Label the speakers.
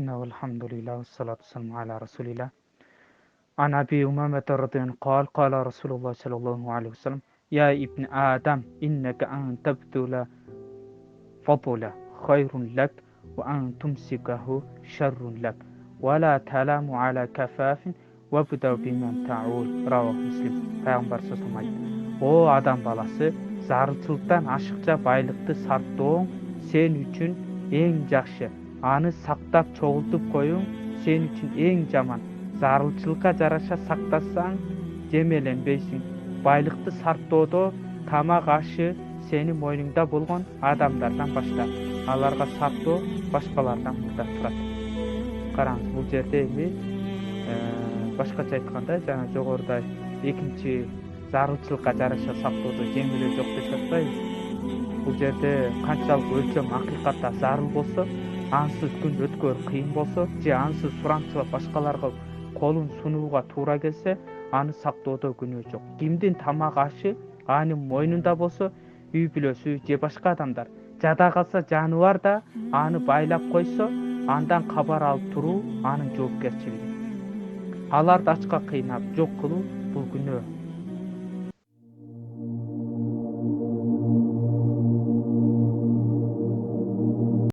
Speaker 1: Bismillah, alhamdulillah, wassalatu wassalamu ala rasulillah. An Abi Umamata radhiyallahu anhu qala Rasulullah sallallahu alaihi wasallam, Ya ibn Adam, innaka an tabtula fadula khayrun lak wa an tumsikahu sharrun lak. Wa la talamu ala kafafin wabda biman ta'ul. Rawah Muslim. Peygamber sallallahu aleyhi ve sellem. O adam balası, zarılçılıktan aşıkça baylıkты sarttooң sen üçün eң жакшы. Аны сактап чогултуп коюң sen üçün eң жаман. Зарылчылыкка жараша сактасаң жемеленбейсиң. Байлыкты сарттоодо тамак ашы сени мойнуңда болгон адамдардан башта. Аларга сарттоо башкалардан мурда турат. Караңыз, бул жерде эми башкача айтканда жана жогоруда экинчи зарылчылыкка жараша сактоодо жеңилөө жок деп жатпайбы? Бул жерде канчалык өлчөм акыйкатта зарыл болсо, ансыз күн өткөр кыйын болсо, же ансыз сурамчылап башкаларга колун сунууга туура келсе, аны сактоодо күнөө жок. Кимдин тамак ашы анын мойнунда болсо, үй бүлөсү же башка адамдар, жада калса жаныбар да аны байлап койсо, андан кабар алып туруу анын жоопкерчилиги. Аларды ачка кыйнап жок кылуу бул күнөө.